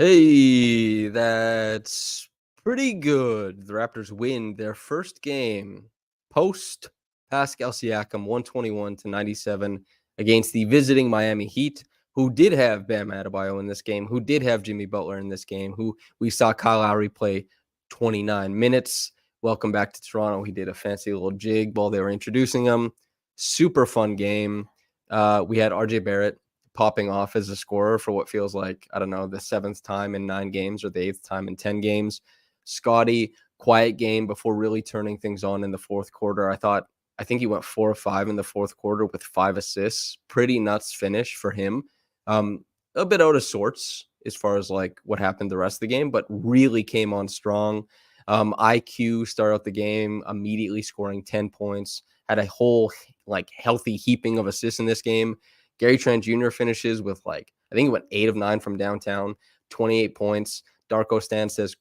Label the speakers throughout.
Speaker 1: Hey, that's pretty good. The Raptors win their first game post Pascal Siakam 121-97 against the visiting Miami Heat, who did have Bam Adebayo in this game, who did have Jimmy Butler in this game, who we saw Kyle Lowry play 29 minutes. Welcome back to Toronto. He did a fancy little jig while they were introducing him. Super fun game. We had RJ Barrett popping off as a scorer for what feels like, I don't know, the 7th time in 9 games or the 8th time in 10 games. Scotty, quiet game before really turning things on in the fourth quarter. I think he went 4 or 5 in the fourth quarter with 5 assists. Pretty nuts finish for him. A bit out of sorts as far as like what happened the rest of the game, but really came on strong. IQ started out the game immediately scoring 10 points, had a whole like healthy heaping of assists in this game. Gary Trent Jr. finishes with I think he went 8 of 9 from downtown, 28 points. Darko Stan says,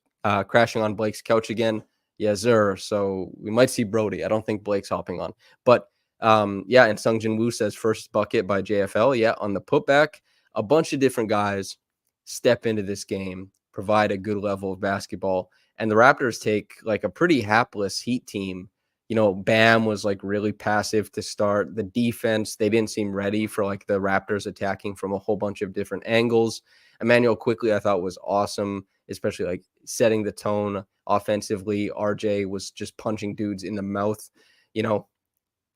Speaker 1: crashing on Blake's couch again. Yes, sir. So we might see Brody. I don't think Blake's hopping on. But yeah, and Sung Jin Woo says first bucket by JFL. Yeah, on the putback. A bunch of different guys step into this game, provide a good level of basketball. And the Raptors take like a pretty hapless Heat team. Bam was like really passive to start. The defense, they didn't seem ready for like the Raptors attacking from a whole bunch of different angles. Emmanuel quickly, I thought, was awesome, especially like setting the tone offensively. RJ was just punching dudes in the mouth.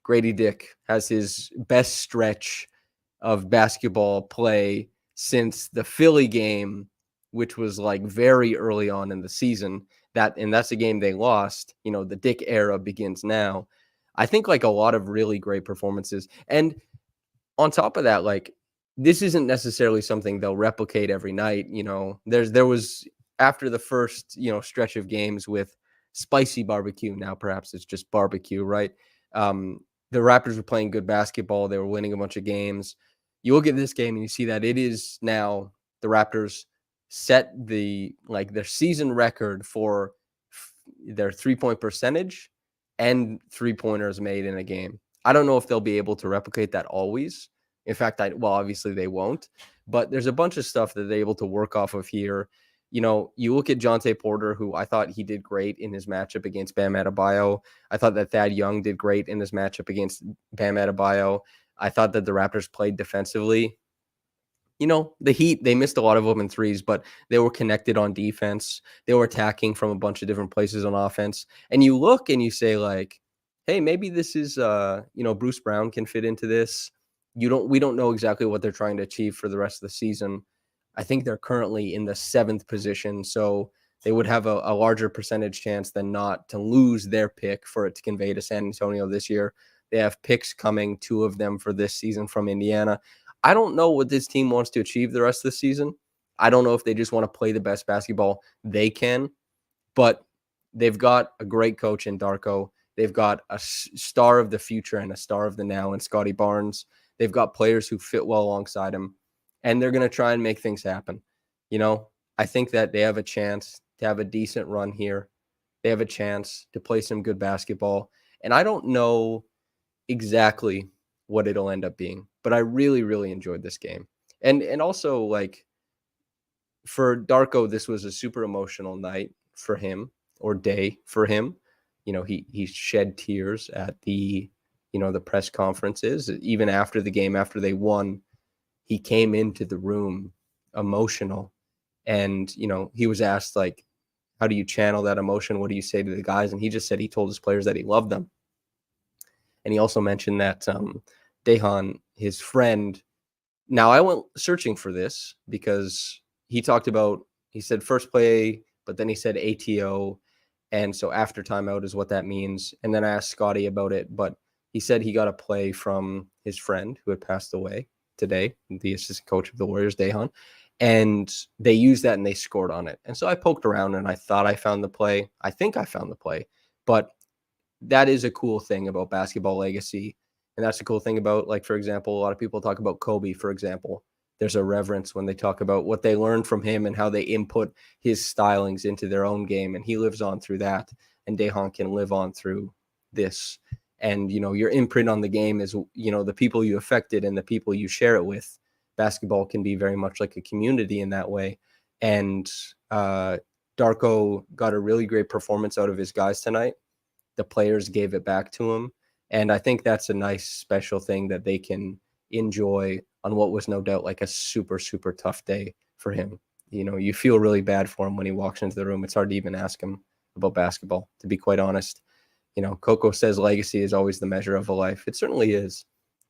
Speaker 1: Grady Dick has his best stretch of basketball play since the Philly game, which was like very early on in the season. That's a game they lost. The Dick era begins now. I think like a lot of really great performances. And on top of that, like this isn't necessarily something they'll replicate every night. There was after the first, stretch of games with spicy barbecue. Now perhaps it's just barbecue, right? The Raptors were playing good basketball. They were winning a bunch of games. You look at this game and you see that it is now the Raptors set their season record for their 3-point percentage and 3-pointers made in a game. I don't know if they'll be able to replicate that always. In fact, obviously they won't, but there's a bunch of stuff that they're able to work off of here. You look at Jonte Porter, who I thought he did great in his matchup against Bam Adebayo. I thought that Thad Young did great in his matchup against Bam Adebayo. I thought that the Raptors played defensively. The Heat, they missed a lot of open threes, but they were connected on defense. They were attacking from a bunch of different places on offense. And you look and you say like, hey, maybe this is, Bruce Brown can fit into this. We don't know exactly what they're trying to achieve for the rest of the season. I think they're currently in the 7th position, so they would have a larger percentage chance than not to lose their pick for it to convey to San Antonio this year. They have picks coming, 2 of them for this season from Indiana. I don't know what this team wants to achieve the rest of the season. I don't know if they just want to play the best basketball they can, but they've got a great coach in Darko. They've got a star of the future and a star of the now in Scotty Barnes. They've got players who fit well alongside him, and they're going to try and make things happen. I think that they have a chance to have a decent run here. They have a chance to play some good basketball, and I don't know exactly what it'll end up being, but I really, really enjoyed this game. And also, like, for Darko, this was a super emotional night for him, or day for him. He shed tears at the press conferences. Even after the game, after they won, he came into the room emotional. And, he was asked, like, how do you channel that emotion? What do you say to the guys? And he just said he told his players that he loved them. And he also mentioned that Dejan, his friend. Now, I went searching for this because he said first play, but then he said ATO. And so after timeout is what that means. And then I asked Scotty about it, but he said he got a play from his friend who had passed away today, the assistant coach of the Warriors, Dejan. And they used that and they scored on it. And so I poked around and I thought I found the play. I think I found the play. But that is a cool thing about basketball legacy. And that's the cool thing about, like, for example, a lot of people talk about Kobe, for example. There's a reverence when they talk about what they learned from him and how they input his stylings into their own game. And he lives on through that. And Dejan can live on through this. And, your imprint on the game is, the people you affected and the people you share it with. Basketball can be very much like a community in that way. And Darko got a really great performance out of his guys tonight. The players gave it back to him. And I think that's a nice special thing that they can enjoy on what was no doubt like a super, super tough day for him. You know, you feel really bad for him when he walks into the room. It's hard to even ask him about basketball, to be quite honest. You know, Koko says legacy is always the measure of a life. It certainly is.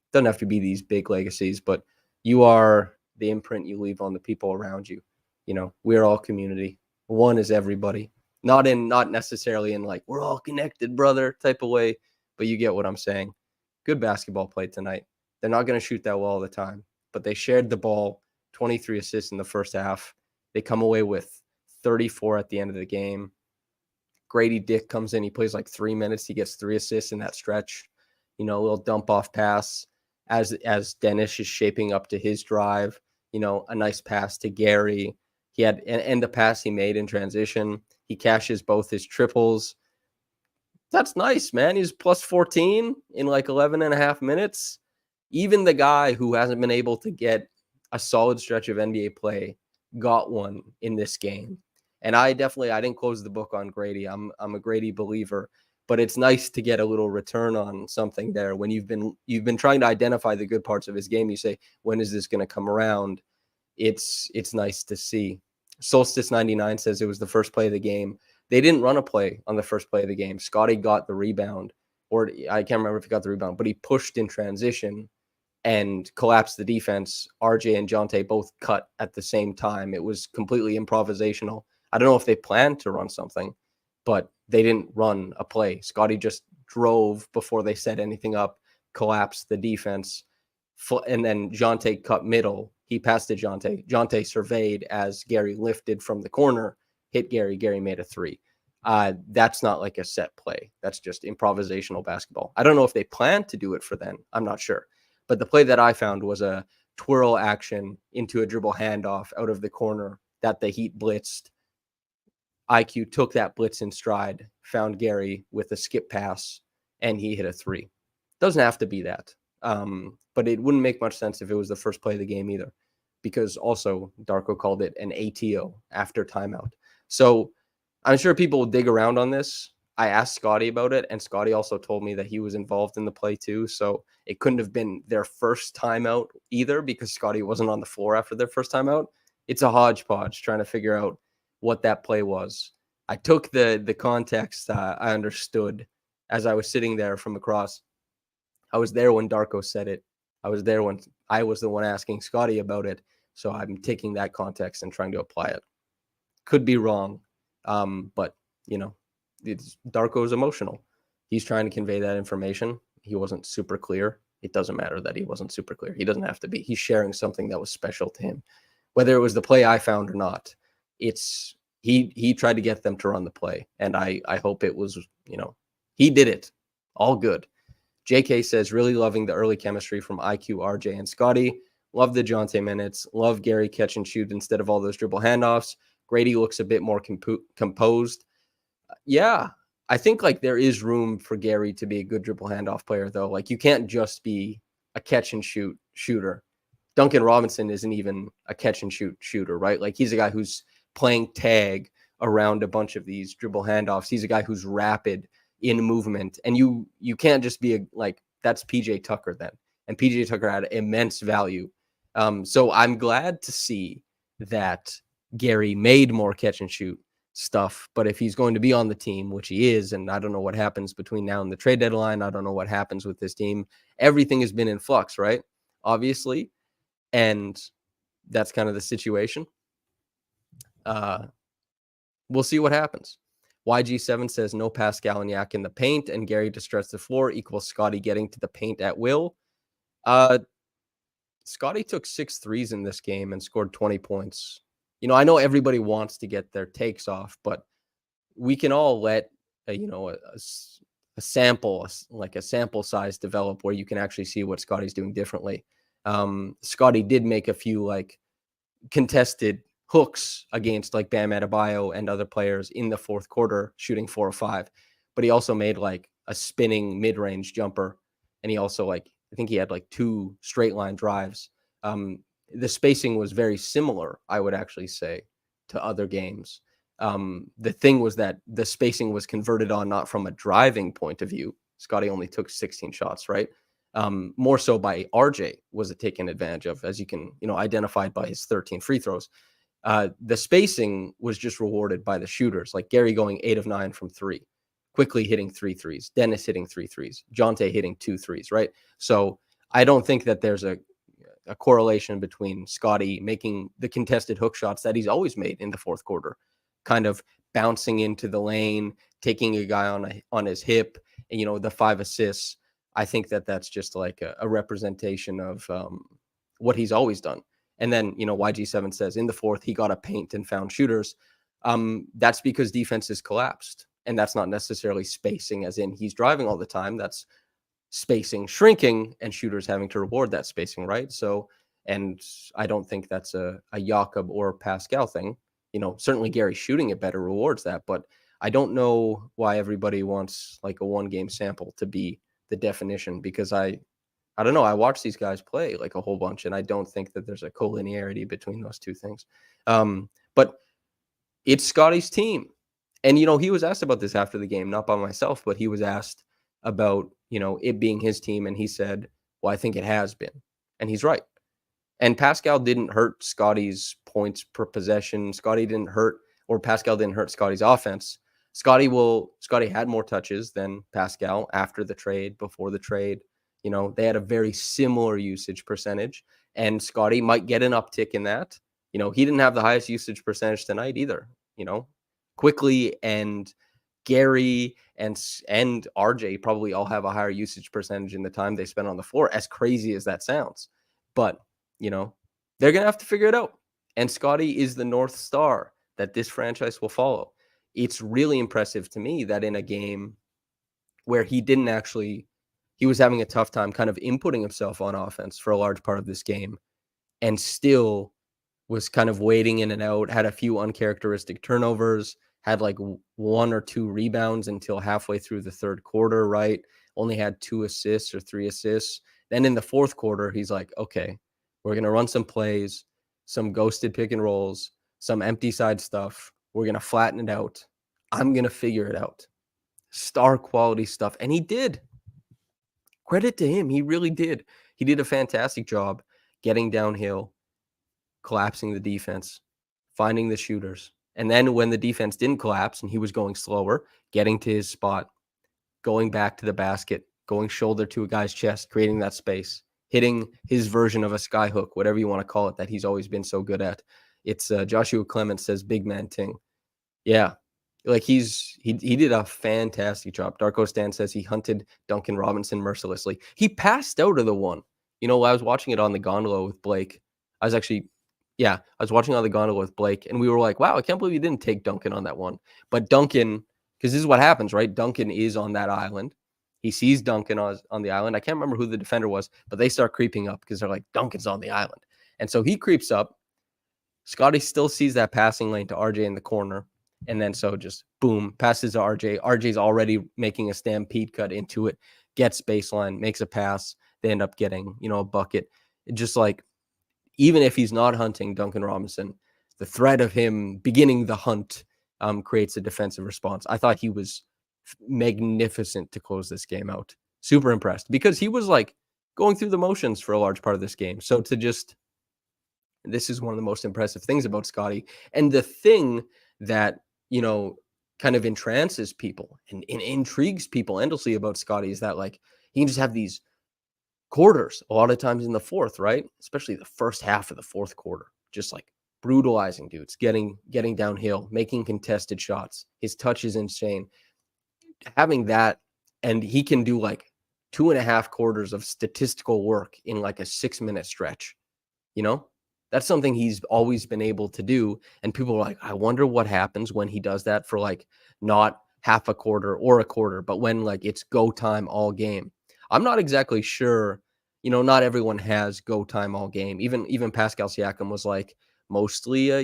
Speaker 1: It doesn't have to be these big legacies, but you are the imprint you leave on the people around you. You know, we're all community. One is everybody. Not necessarily in like, we're all connected, brother, type of way, but you get what I'm saying. Good basketball play tonight. They're not going to shoot that well all the time, but they shared the ball, 23 assists in the first half. They come away with 34 at the end of the game. Grady Dick comes in. He plays like 3 minutes. He gets 3 assists in that stretch. You know, a little dump off pass as Dennis is shaping up to his drive. You know, a nice pass to Gary. He had and the pass he made in transition. He cashes both his triples. That's nice, man. He's plus 14 in like 11 and a half minutes. Even the guy who hasn't been able to get a solid stretch of NBA play got one in this game. And I didn't close the book on Grady. I'm a Grady believer, but it's nice to get a little return on something there when you've been trying to identify the good parts of his game. You say, when is this going to come around? It's nice to see. Solstice 99 says it was the first play of the game. They didn't run a play on the first play of the game. Scotty got the rebound, or I can't remember if he got the rebound, but he pushed in transition and collapsed the defense. RJ and Jonte both cut at the same time. It was completely improvisational. I don't know if they planned to run something, but they didn't run a play. Scotty just drove before they set anything up, collapsed the defense, and then Jonte cut middle. He passed to Jonte. Jonte surveyed as Gary lifted from the corner, hit Gary. Gary made a 3. That's not like a set play. That's just improvisational basketball. I don't know if they planned to do it for them. I'm not sure. But the play that I found was a twirl action into a dribble handoff out of the corner that the Heat blitzed. IQ took that blitz in stride, found Gary with a skip pass, and he hit a 3. Doesn't have to be that. But it wouldn't make much sense if it was the first play of the game either, because also Darko called it an ATO after timeout. So I'm sure people will dig around on this. I asked Scotty about it, and Scotty also told me that he was involved in the play too. So it couldn't have been their first timeout either, because Scotty wasn't on the floor after their first timeout. It's a hodgepodge trying to figure out what that play was. I took the context I understood as I was sitting there from across. I was there when Darko said it. I was there when I was the one asking Scotty about it. So I'm taking that context and trying to apply it. Could be wrong, but, you know, Darko is emotional. He's trying to convey that information. He wasn't super clear. It doesn't matter that he wasn't super clear. He doesn't have to be. He's sharing something that was special to him. Whether it was the play I found or not, it's he tried to get them to run the play. And I hope it was, you know, he did it. All good. JK says, really loving the early chemistry from IQ, RJ, and Scotty. Love the Jonte minutes. Love Gary catch and shoot instead of all those dribble handoffs. Grady looks a bit more composed. Yeah, I think like there is room for Gary to be a good dribble handoff player, though. Like you can't just be a catch and shoot shooter. Duncan Robinson isn't even a catch and shoot shooter, right? Like he's a guy who's playing tag around a bunch of these dribble handoffs. He's a guy who's rapid in movement, and you can't just be that's PJ Tucker then. And PJ Tucker had immense value. So I'm glad to see that Gary made more catch and shoot stuff, but if he's going to be on the team, which he is, and I don't know what happens between now and the trade deadline, I don't know what happens with this team. Everything has been in flux, right? Obviously. And that's kind of the situation. We'll see what happens. YG7 says no Pascal and Yak in the paint and Gary to stretch the floor equals Scotty getting to the paint at will. Scotty took 6 threes in this game and scored 20 points. You know, I know everybody wants to get their takes off, but we can all let a sample size develop where you can actually see what Scotty's doing differently. Scotty did make a few like contested hooks against like Bam Adebayo and other players in the fourth quarter, shooting 4 or 5, but he also made like a spinning mid-range jumper. And he also I think he had like 2 straight line drives. The spacing was very similar, I would actually say. to other games. The thing was that the spacing was converted on not from a driving point of view. Scotty only took 16 shots, right? More so by RJ was it taken advantage of, as you can, identified by his 13 free throws. The spacing was just rewarded by the shooters, like Gary going 8 of 9 from 3, quickly hitting 3 threes, Dennis hitting 3 threes, Jonte hitting 2 threes, right? So I don't think that there's a correlation between Scotty making the contested hook shots that he's always made in the fourth quarter, kind of bouncing into the lane, taking a guy on his hip, and the 5 assists. I think that that's just like a representation of what he's always done. And then, YG7 says in the fourth, he got a paint and found shooters. That's because defenses collapsed. And that's not necessarily spacing as in he's driving all the time. That's spacing shrinking and shooters having to reward that spacing, right? So, and I don't think that's a Jakob or Pascal thing. Certainly Gary shooting it better rewards that, but I don't know why everybody wants like a 1-game sample to be the definition, because I don't know. I watch these guys play like a whole bunch, and I don't think that there's a collinearity between those two things. But it's Scotty's team. And, he was asked about this after the game, not by myself, but he was asked about, it being his team. And he said, well, I think it has been. And he's right. And Pascal didn't hurt Scotty's points per possession. Pascal didn't hurt Scotty's offense. Scotty had more touches than Pascal after the trade, before the trade. They had a very similar usage percentage, and Scotty might get an uptick in that. He didn't have the highest usage percentage tonight either. Quickly and Gary and RJ probably all have a higher usage percentage in the time they spend on the floor, as crazy as that sounds. But, they're going to have to figure it out. And Scotty is the North Star that this franchise will follow. It's really impressive to me that in a game where he was having a tough time kind of inputting himself on offense for a large part of this game, and still was kind of waiting in and out, had a few uncharacteristic turnovers, had like 1 or 2 rebounds until halfway through the third quarter, right? Only had 2 assists or 3 assists. Then in the fourth quarter, he's like, okay, we're going to run some plays, some ghosted pick and rolls, some empty side stuff. We're going to flatten it out. I'm going to figure it out. Star quality stuff. And he did. Credit to him. He really did. He did a fantastic job getting downhill, collapsing the defense, finding the shooters. And then when the defense didn't collapse and he was going slower, getting to his spot, going back to the basket, going shoulder to a guy's chest, creating that space, hitting his version of a sky hook, whatever you want to call it, that he's always been so good at. It's Joshua Clements says big man ting. Yeah. Like he did a fantastic job. Darko Stan says he hunted Duncan Robinson mercilessly. He passed out of the one. I was watching it on the gondola with Blake. I was watching on the gondola with Blake, and we were like, wow, I can't believe you didn't take Duncan on that one. But Duncan, because this is what happens, right? Duncan is on that island. He sees Duncan on the island. I can't remember who the defender was, but they start creeping up because they're like, Duncan's on the island. And so he creeps up. Scotty still sees that passing lane to RJ in the corner. And then so just boom, passes to RJ. RJ's already making a stampede cut into it, gets baseline, makes a pass. They end up getting, a bucket. It just like, even if he's not hunting Duncan Robinson, the threat of him beginning the hunt creates a defensive response. I thought he was magnificent to close this game out. Super impressed, because he was like going through the motions for a large part of this game. So this is one of the most impressive things about Scotty. And the thing that, kind of entrances people and intrigues people endlessly about Scotty is that like he can just have these quarters a lot of times in the fourth, right? Especially the first half of the fourth quarter, just like brutalizing dudes, getting downhill, making contested shots. His touch is insane. Having that, and he can do like 2.5 quarters of statistical work in like a 6-minute stretch. That's something he's always been able to do. And people are like, I wonder what happens when he does that for like not half a quarter or a quarter, but when like it's go time all game. I'm not exactly sure. Not everyone has go time all game. Even Pascal Siakam was like mostly, a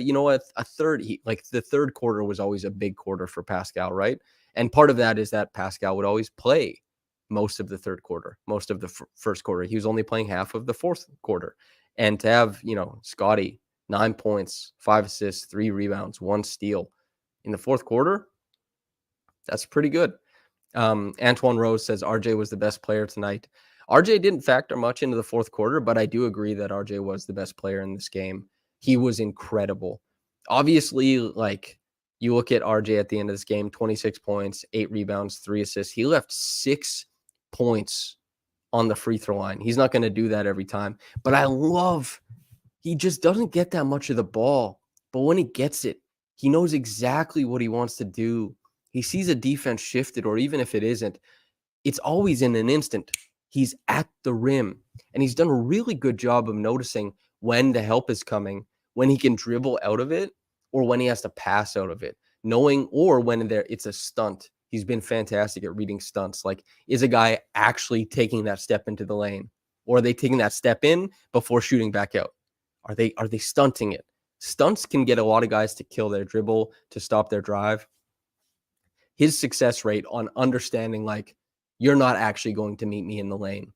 Speaker 1: third. The third quarter was always a big quarter for Pascal, right? And part of that is that Pascal would always play most of the third quarter, most of the first quarter. He was only playing half of the fourth quarter. And to have, Scotty 9 points, 5 assists, 3 rebounds, 1 steal. In the fourth quarter, that's pretty good. Antoine Rose says RJ was the best player tonight. RJ didn't factor much into the fourth quarter, but I do agree that RJ was the best player in this game. He was incredible. Obviously, like, you look at RJ at the end of this game, 26 points, 8 rebounds, 3 assists. He left 6 points on the free throw line. He's not going to do that every time. But he just doesn't get that much of the ball. But when he gets it, he knows exactly what he wants to do. He sees a defense shifted, or even if it isn't, it's always in an instant. He's at the rim, and he's done a really good job of noticing when the help is coming, when he can dribble out of it, or when he has to pass out of it, knowing, or when it's a stunt. He's been fantastic at reading stunts. Like, is a guy actually taking that step into the lane, or are they taking that step in before shooting back out? Are they stunting it? Stunts can get a lot of guys to kill their dribble, to stop their drive. His success rate on understanding, like, you're not actually going to meet me in the lane,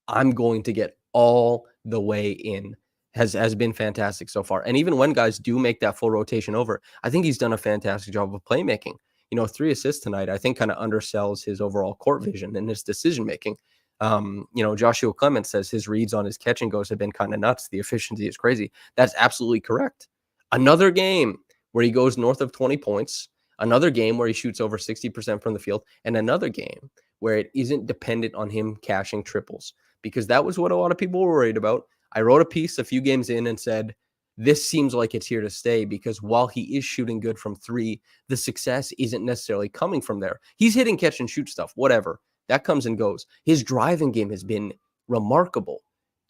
Speaker 1: I'm going to get all the way in, has been fantastic so far. And even when guys do make that full rotation over, I think he's done a fantastic job of playmaking. 3 assists tonight, I think, kind of undersells his overall court vision and his decision making. Joshua Clements says his reads on his catch and goes have been kind of nuts. The efficiency is crazy. That's absolutely correct. Another game where he goes north of 20 points, another game where he shoots over 60% from the field, and another game where it isn't dependent on him cashing triples, because that was what a lot of people were worried about. I wrote a piece a few games in and said, this seems like it's here to stay, because while he is shooting good from 3, the success isn't necessarily coming from there. He's hitting catch and shoot stuff, whatever. That comes and goes. His driving game has been remarkable,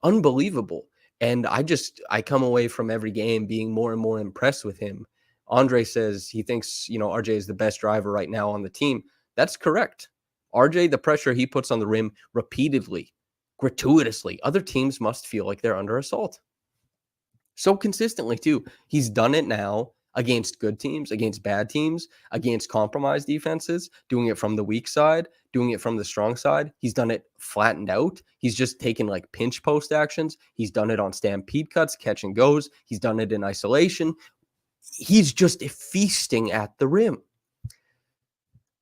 Speaker 1: unbelievable. And I come away from every game being more and more impressed with him. Andre says he thinks, RJ is the best driver right now on the team. That's correct. RJ, the pressure he puts on the rim repeatedly, gratuitously, other teams must feel like they're under assault. So consistently, too. He's done it now against good teams, against bad teams, against compromised defenses, doing it from the weak side, doing it from the strong side. He's done it flattened out. He's just taken like pinch post actions. He's done it on stampede cuts, catch and goes. He's done it in isolation. He's just feasting at the rim.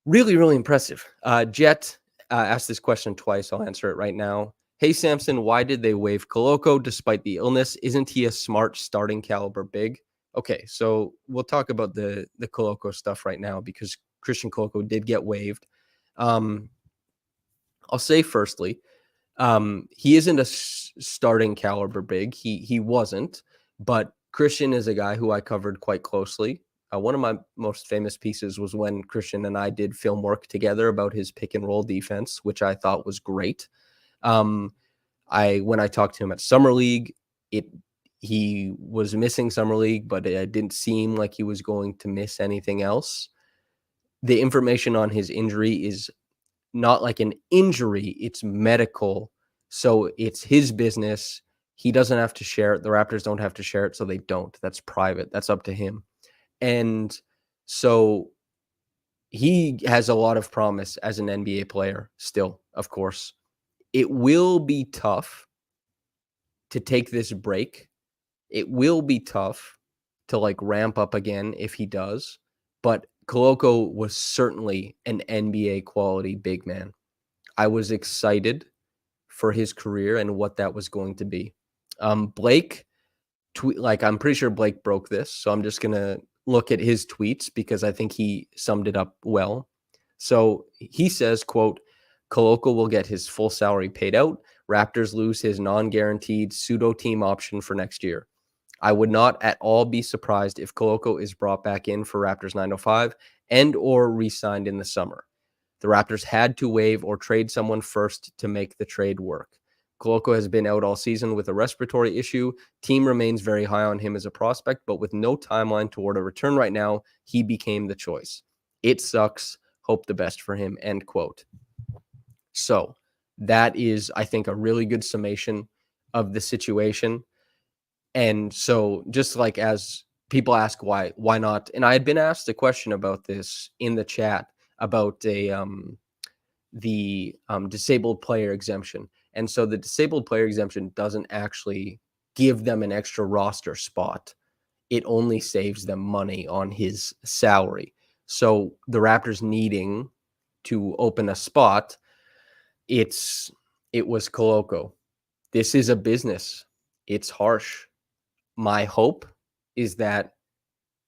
Speaker 1: Really, really impressive. Jet asked this question twice. I'll answer it right now. Hey, Samson, why did they waive Koko despite the illness? Isn't he a smart starting caliber big? Okay, so we'll talk about the Koko stuff right now, because Christian Koko did get waived. I'll say firstly, he isn't a starting caliber big. He wasn't, but Christian is a guy who I covered quite closely. One of my most famous pieces was when Christian and I did film work together about his pick and roll defense, which I thought was great. When I talked to him at Summer League, he was missing Summer League, but it didn't seem like he was going to miss anything else. The information on his injury is not like an injury, it's medical. So it's his business. He doesn't have to share it. The Raptors don't have to share it, so they don't. That's private. That's up to him. And so he has a lot of promise as an NBA player still, of course. It will be tough to take this break. It will be tough to like ramp up again if he does. But Koko was certainly an NBA quality big man. I was excited for his career and what that was going to be. Blake, I'm pretty sure Blake broke this, so I'm just going to look at his tweets because I think he summed it up well. So he says, quote, Koko will get his full salary paid out. Raptors lose his non-guaranteed pseudo-team option for next year. I would not at all be surprised if Koko is brought back in for Raptors 905 and or re-signed in the summer. The Raptors had to waive or trade someone first to make the trade work. Koko has been out all season with a respiratory issue. Team remains very high on him as a prospect, but with no timeline toward a return right now, he became the choice. It sucks. Hope the best for him, end quote. So that is, I think, a really good summation of the situation. And so just like as people ask why not, and I had been asked a question about this in the chat about the disabled player exemption. And so the disabled player exemption doesn't actually give them an extra roster spot. it only saves them money on his salary. So the Raptors needing to open a spot, it was Koko. This is a business. It's harsh. My hope is that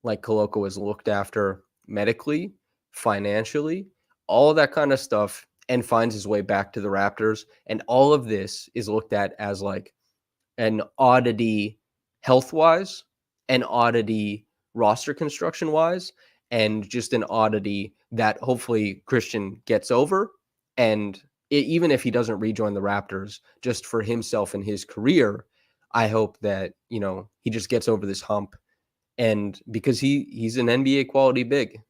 Speaker 1: like Koko is looked after medically, financially, all of that kind of stuff, and finds his way back to the Raptors. And all of this is looked at as like an oddity health wise, an oddity roster construction wise, and just an oddity that hopefully Christian gets over. And even if he doesn't rejoin the Raptors, just for himself and his career, I hope that, he just gets over this hump. And because he's an NBA quality big.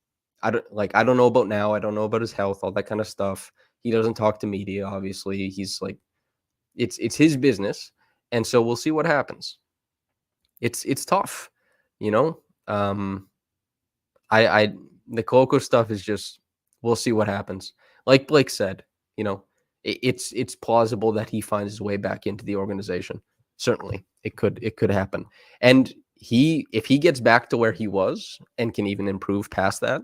Speaker 1: I don't know about now. I don't know about his health, all that kind of stuff. He doesn't talk to media, obviously. He's like, it's his business. And so we'll see what happens. It's tough, you know. I the Koko stuff is just, we'll see what happens. Like Blake said, it's plausible that he finds his way back into the organization. Certainly, it could happen. And if he gets back to where he was and can even improve past that,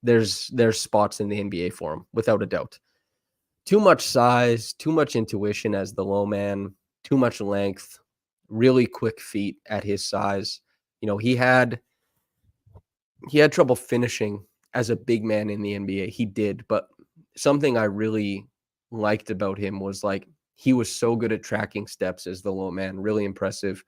Speaker 1: there's spots in the NBA for him without a doubt. Too much size, too much intuition as the low man, too much length, really quick feet at his size. He had trouble finishing as a big man in the NBA. He did, but something I really liked about him was like he was so good at tracking steps as the low man. Really impressive.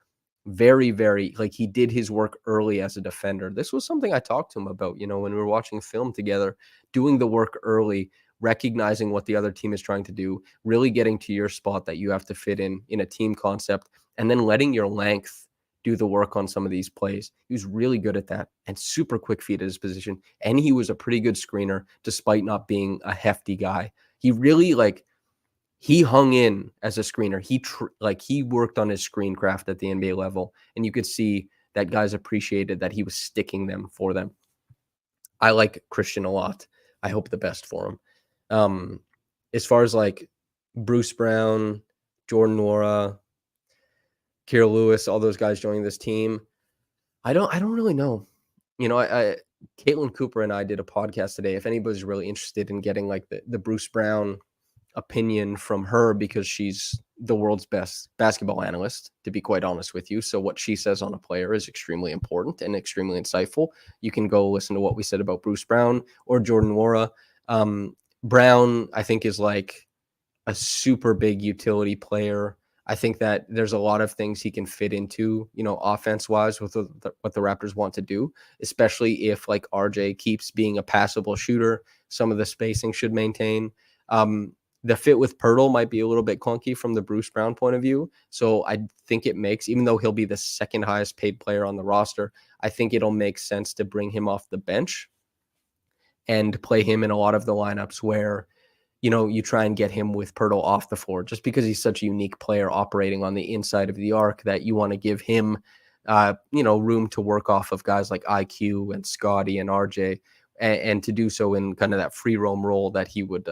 Speaker 1: Very, very, like he did his work early as a defender. This was something I talked to him about, when we were watching film together, doing the work early, recognizing what the other team is trying to do, really getting to your spot that you have to fit in a team concept, and then letting your length do the work on some of these plays. He was really good at that and super quick feet at his position. And he was a pretty good screener despite not being a hefty guy. He really he hung in as a screener. He worked on his screen craft at the NBA level, and you could see that guys appreciated that he was sticking them for them. I like Christian a lot. I hope the best for him. As far as like Bruce Brown, Jordan Nwora, Kira Lewis, all those guys joining this team, I don't really know. Caitlin Cooper and I did a podcast today. If anybody's really interested in getting like the Bruce Brown opinion from her, because she's the world's best basketball analyst, to be quite honest with you. So what she says on a player is extremely important and extremely insightful. You can go listen to what we said about Bruce Brown or Jordan Nwora. Brown, I think, is like a super big utility player. I think that there's a lot of things he can fit into, offense-wise with what the Raptors want to do, especially if like RJ keeps being a passable shooter. Some of the spacing should maintain. The fit with Pirtle might be a little bit clunky from the Bruce Brown point of view. So I think it makes, even though he'll be the second highest paid player on the roster, I think it'll make sense to bring him off the bench and play him in a lot of the lineups where, you try and get him with Pirtle off the floor, just because he's such a unique player operating on the inside of the arc that you want to give him, room to work off of guys like IQ and Scotty and RJ, and to do so in kind of that free roam role that he would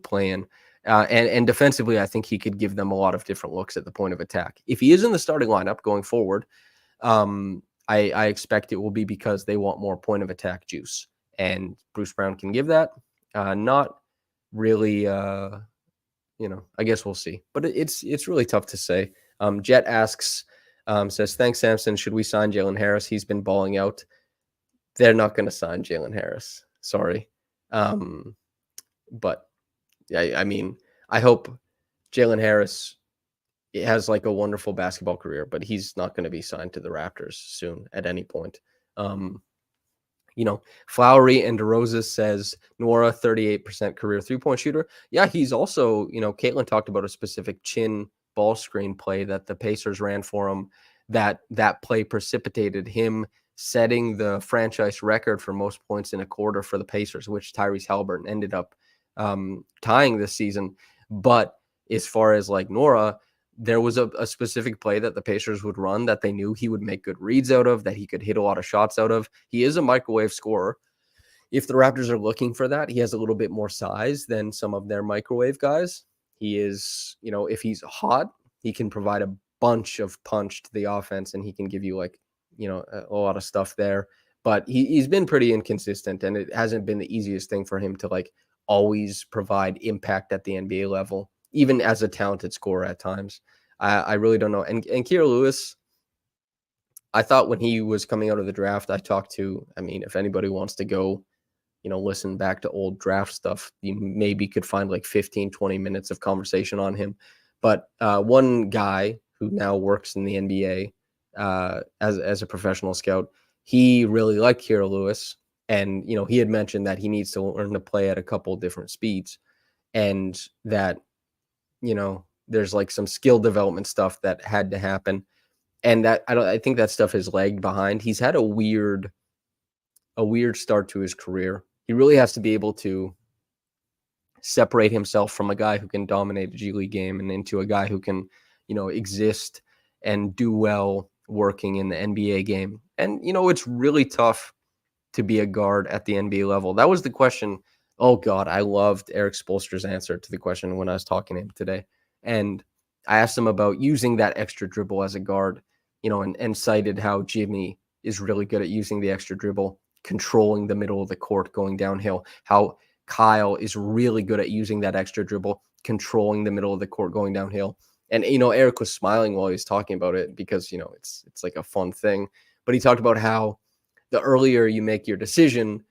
Speaker 1: play in. And defensively, I think he could give them a lot of different looks at the point of attack. If he is in the starting lineup going forward, I expect it will be because they want more point of attack juice, and Bruce Brown can give that. Not really, I guess we'll see. But it's really tough to say. Jet asks, says, thanks, Samson. Should we sign Jalen Harris? He's been balling out. They're not going to sign Jalen Harris. Sorry. But I mean, I hope Jalen Harris has like a wonderful basketball career, but he's not going to be signed to the Raptors soon at any point. Flowery and DeRosa says Nwora, 38% career 3-point shooter. Yeah, he's also, Caitlin talked about a specific chin ball screen play that the Pacers ran for him. That play precipitated him setting the franchise record for most points in a quarter for the Pacers, which Tyrese Haliburton ended up tying this season. But as far as like Nwora, there was a specific play that the Pacers would run that they knew he would make good reads out of, that he could hit a lot of shots out of. He is a microwave scorer. If the Raptors are looking for that, he has a little bit more size than some of their microwave guys. He is, if he's hot, he can provide a bunch of punch to the offense, and he can give you like a lot of stuff there. But he's been pretty inconsistent, and it hasn't been the easiest thing for him to like always provide impact at the NBA level, even as a talented scorer at times. I really don't know. And Kira Lewis, I thought when he was coming out of the draft, if anybody wants to go, listen back to old draft stuff, you maybe could find like 15, 20 minutes of conversation on him. But one guy who now works in the NBA as a professional scout, he really liked Kira Lewis. And, he had mentioned that he needs to learn to play at a couple different speeds, and that, there's like some skill development stuff that had to happen. And that I think that stuff has lagged behind. He's had a weird start to his career. He really has to be able to separate himself from a guy who can dominate a G League game and into a guy who can, exist and do well working in the NBA game. And, it's really tough to be a guard at the NBA level. That was the question. Oh God, I loved Eric Spoelstra's answer to the question when I was talking to him today. And I asked him about using that extra dribble as a guard, and cited how Jimmy is really good at using the extra dribble, controlling the middle of the court, going downhill, how Kyle is really good at using that extra dribble, controlling the middle of the court, going downhill. And, Eric was smiling while he was talking about it because, it's like a fun thing. But he talked about how the earlier you make your decision,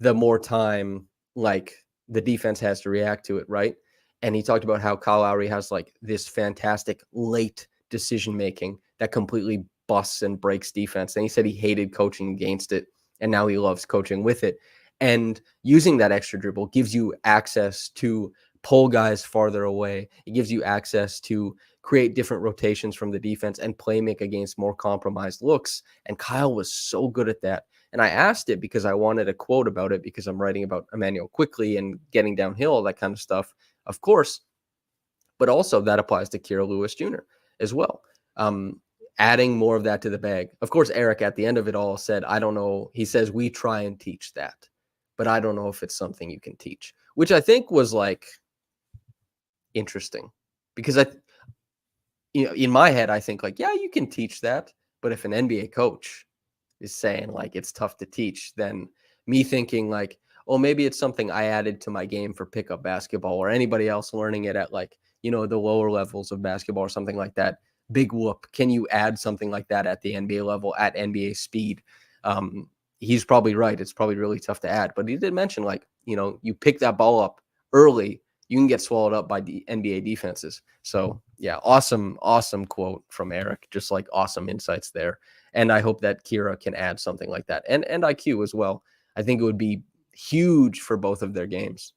Speaker 1: the more time like the defense has to react to it, right? And he talked about how Kyle Lowry has like this fantastic late decision making that completely busts and breaks defense. And he said he hated coaching against it, and now he loves coaching with it. And using that extra dribble gives you access to pull guys farther away. It gives you access to create different rotations from the defense and play make against more compromised looks. And Kyle was so good at that. And I asked it because I wanted a quote about it, because I'm writing about Emmanuel quickly and getting downhill, all that kind of stuff, of course. But also that applies to Kira Lewis Jr. as well. Adding more of that to the bag. Of course, Eric at the end of it all said, I don't know. He says, we try and teach that, but I don't know if it's something you can teach, which I think was like interesting, because in my head, I think like, yeah, you can teach that. But if an NBA coach is saying like it's tough to teach, then me thinking like, oh, maybe it's something I added to my game for pickup basketball, or anybody else learning it at like, the lower levels of basketball or something like that. Big whoop. Can you add something like that at the NBA level at NBA speed? He's probably right. It's probably really tough to add, but he did mention like, you pick that ball up early, you can get swallowed up by the NBA defenses. So yeah, awesome quote from Eric. Just like awesome insights there. And I hope that Kira can add something like that, and IQ as well. I think it would be huge for both of their games.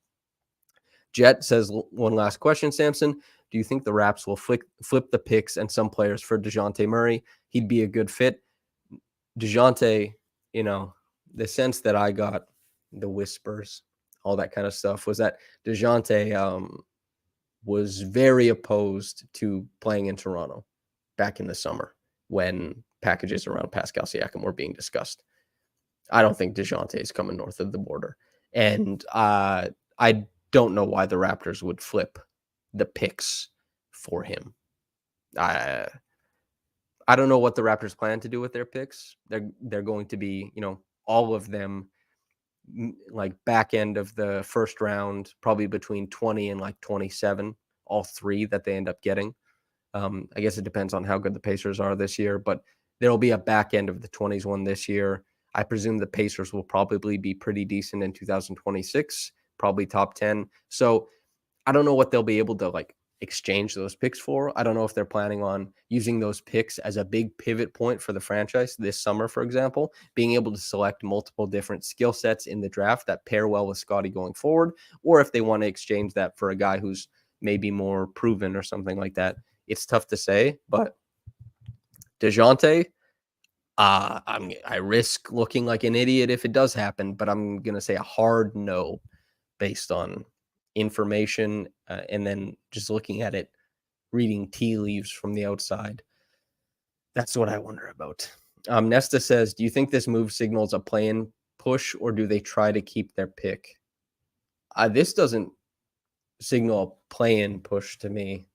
Speaker 1: Jet says, one last question, Samson. Do you think the Raps will flip the picks and some players for DeJounte Murray? He'd be a good fit. DeJounte, the sense that I got, the whispers, all that kind of stuff, was that DeJounte was very opposed to playing in Toronto back in the summer when packages around Pascal Siakam were being discussed. I don't think DeJounte is coming north of the border. And I don't know why the Raptors would flip the picks for him. I don't know what the Raptors plan to do with their picks. They're going to be, all of them like back end of the first round, probably between 20 and like 27, all three that they end up getting. I guess it depends on how good the Pacers are this year, but there'll be a back end of the 20s one this year. I presume the Pacers will probably be pretty decent in 2026, probably top 10. So I don't know what they'll be able to like exchange those picks for. I don't know if they're planning on using those picks as a big pivot point for the franchise this summer, for example, being able to select multiple different skill sets in the draft that pair well with Scotty going forward, or if they want to exchange that for a guy who's maybe more proven or something like that. It's tough to say, but DeJounte, I risk looking like an idiot if it does happen, but I'm going to say a hard no based on information and then just looking at it, reading tea leaves from the outside. That's what I wonder about. Nesta says, do you think this move signals a play-in push, or do they try to keep their pick? This doesn't signal a play-in push to me.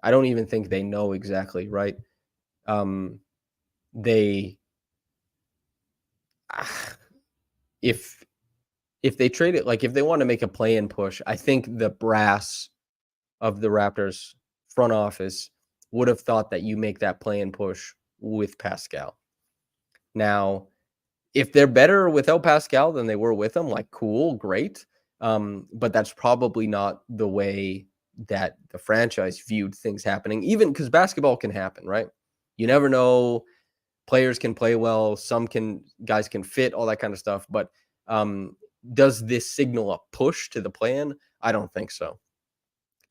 Speaker 1: I don't even think they know exactly, right? They if they trade it, like if they want to make a play-in push, I think the brass of the Raptors front office would have thought that you make that play-in push with Pascal. Now, if they're better without Pascal than they were with him, like cool, great. But that's probably not the way that the franchise viewed things happening, even because basketball can happen, right? You never know. Players can play well, guys can fit, all that kind of stuff. But does this signal a push to the plan? I don't think so.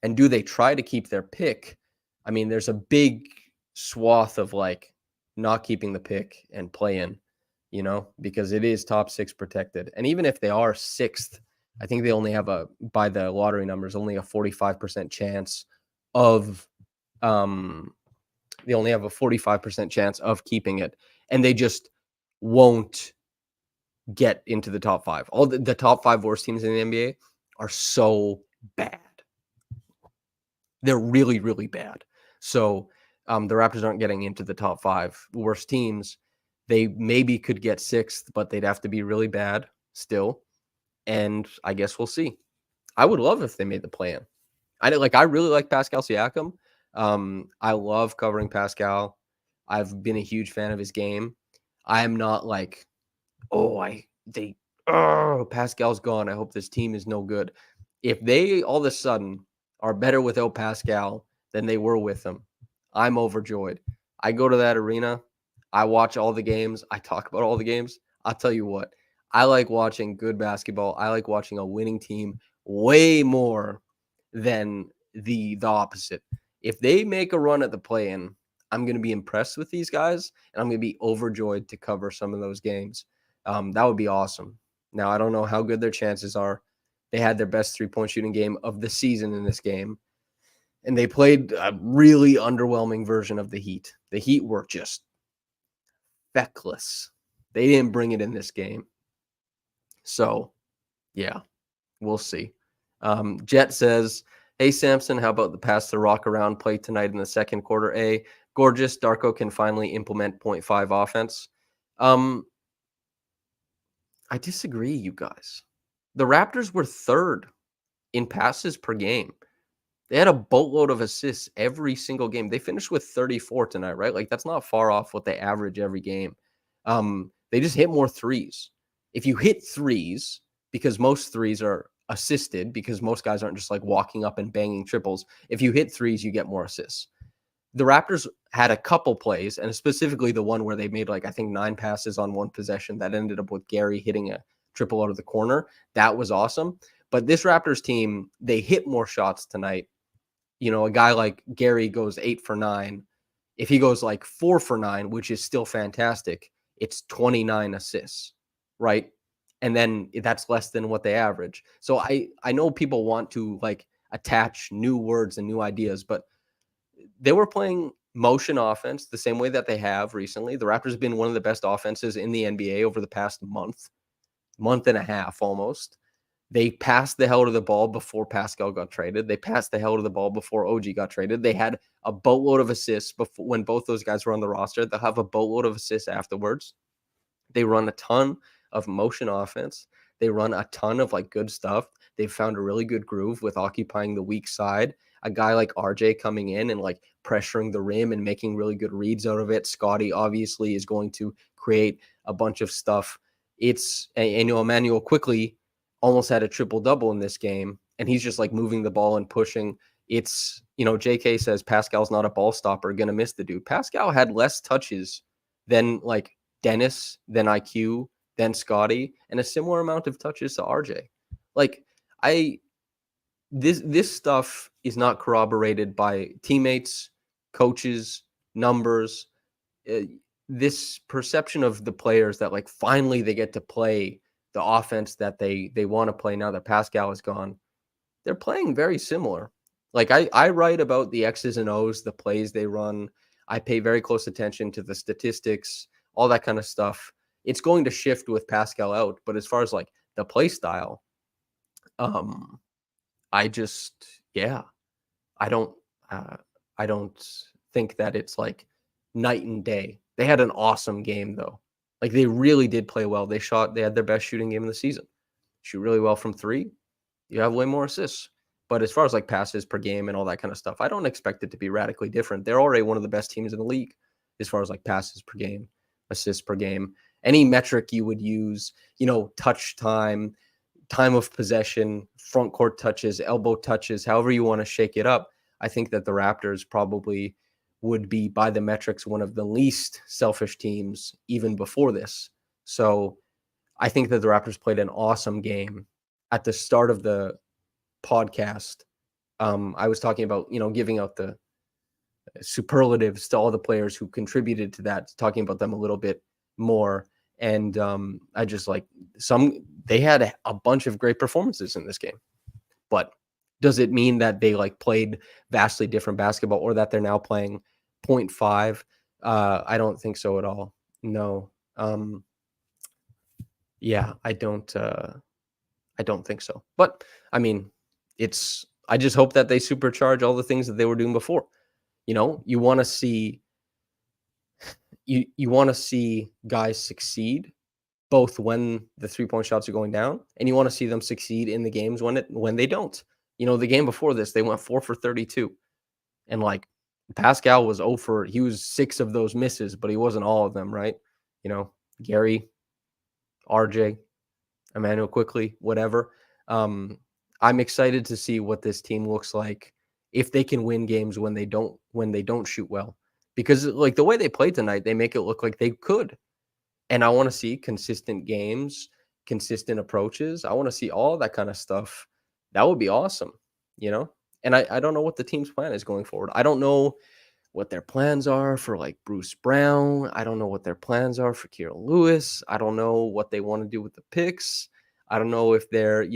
Speaker 1: And do they try to keep their pick? I mean, there's a big swath of like not keeping the pick and playing, because it is top 6 protected. And even if they are 6th, I think they only have by the lottery numbers, only a 45% chance of they only have a 45% chance of keeping it, and they just won't get into the top 5. All the top 5 worst teams in the NBA are so bad. They're really, really bad. So the Raptors aren't getting into the top 5 worst teams. They maybe could get 6th, but they'd have to be really bad still. And I guess we'll see. I would love if they made the play-in. I really like Pascal Siakam. I love covering Pascal. I've been a huge fan of his game. I am not like, Pascal's gone. I hope this team is no good. If they all of a sudden are better without Pascal than they were with him, I'm overjoyed. I go to that arena. I watch all the games. I talk about all the games. I'll tell you what, I like watching good basketball. I like watching a winning team way more than the opposite. If they make a run at the play-in, I'm going to be impressed with these guys, and I'm going to be overjoyed to cover some of those games. That would be awesome. Now, I don't know how good their chances are. They had their best three-point shooting game of the season in this game, and they played a really underwhelming version of the Heat. The Heat were just feckless. They didn't bring it in this game. So, yeah, we'll see. Jet says, hey, Samson, how about the pass the rock around play tonight in the second quarter? Gorgeous. Darko can finally implement 0.5 offense. I disagree, you guys. The Raptors were 3rd in passes per game. They had a boatload of assists every single game. They finished with 34 tonight, right? Like, that's not far off what they average every game. They just hit more threes. If you hit threes, because most threes are assisted, because most guys aren't just like walking up and banging triples. If you hit threes, you get more assists. The Raptors had a couple plays, and specifically the one where they made I think 9 passes on one possession that ended up with Gary hitting a triple out of the corner. That was awesome. But this Raptors team, they hit more shots tonight. A guy like Gary goes 8 for 9. If he goes 4 for 9, which is still fantastic, it's 29 assists, right? And then that's less than what they average. So I know people want to attach new words and new ideas, but they were playing motion offense the same way that they have recently. The Raptors have been one of the best offenses in the NBA over the past month and a half almost. They passed the hell out of the ball before Pascal got traded. They passed the hell out of the ball before OG got traded. They had a boatload of assists before, when both those guys were on the roster. They'll have a boatload of assists afterwards. They run a ton of motion offense. They run a ton of good stuff. They've found a really good groove with occupying the weak side. A guy like RJ coming in and pressuring the rim and making really good reads out of it. Scotty obviously is going to create a bunch of stuff. Emmanuel quickly almost had a triple-double in this game, and he's just moving the ball and pushing. It's, JK says Pascal's not a ball stopper, going to miss the dude. Pascal had less touches than Dennis, than IQ, than Scotty, and a similar amount of touches to RJ. This stuff is not corroborated by teammates, coaches, numbers. This perception of the players that finally they get to play the offense that they want to play now that Pascal is gone. They're playing very similar. I write about the X's and O's, the plays they run. I pay very close attention to the statistics, all that kind of stuff. It's going to shift with Pascal out, but as far as the play style, I don't think that it's night and day. They had an awesome game though. Like, they really did play well. They had their best shooting game of the season. Shoot really well from 3, you have way more assists. But as far as, like, passes per game and all that kind of stuff, I don't expect it to be radically different. They're already one of the best teams in the league as far as, like, passes per game, assists per game. Any metric you would use, touch time, time of possession, front court touches, elbow touches, however you want to shake it up. I think that the Raptors probably would be, by the metrics, one of the least selfish teams even before this. So I think that the Raptors played an awesome game. At the start of the podcast, I was talking about, giving out the superlatives to all the players who contributed to that, talking about them a little bit more. And I just like they had a bunch of great performances in this game. But does it mean that they like played vastly different basketball, or that they're now playing 0.5? I don't think so at all. No. Yeah, I don't think so. But I mean, I just hope that they supercharge all the things that they were doing before. You want to see you want to see guys succeed both when the 3-point shots are going down, and you want to see them succeed in the games when they don't. The game before this, they went 4 for 32, and like Pascal was 0 for, he was 6 of those misses, but he wasn't all of them, right? Gary, RJ, Emmanuel quickly, whatever. I'm excited to see what this team looks like if they can win games when they don't shoot well, because like the way they played tonight, they make it look like they could. And I want to see consistent games, consistent approaches. I want to see all that kind of stuff. That would be awesome, And I don't know what the team's plan is going forward. I don't know what their plans are for like Bruce Brown. I don't know what their plans are for Kira Lewis. I don't know what they want to do with the picks. I don't know if they're,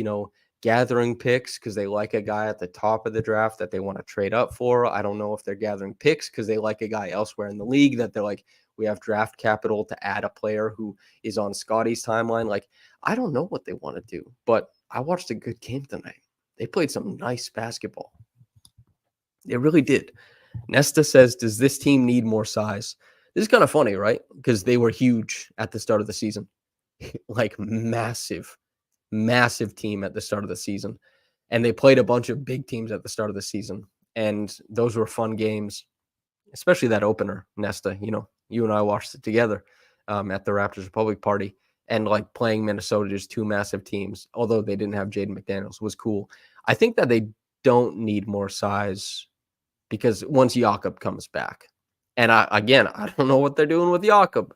Speaker 1: gathering picks because they like a guy at the top of the draft that they want to trade up for. I don't know if they're gathering picks because they like a guy elsewhere in the league that they're like, we have draft capital to add a player who is on Scotty's timeline. Like, I don't know what they want to do, but I watched a good game tonight. They played some nice basketball. They really did. Nesta says, does this team need more size? This is kind of funny, right? Because they were huge at the start of the season. Like massive team at the start of the season. And they played a bunch of big teams at the start of the season. And those were fun games, especially that opener, Nesta. You and I watched it together at the Raptors Republic party. And like playing Minnesota, just 2 massive teams, although they didn't have Jaden McDaniels, was cool. I think that they don't need more size because once Jakob comes back, and I don't know what they're doing with Jakob.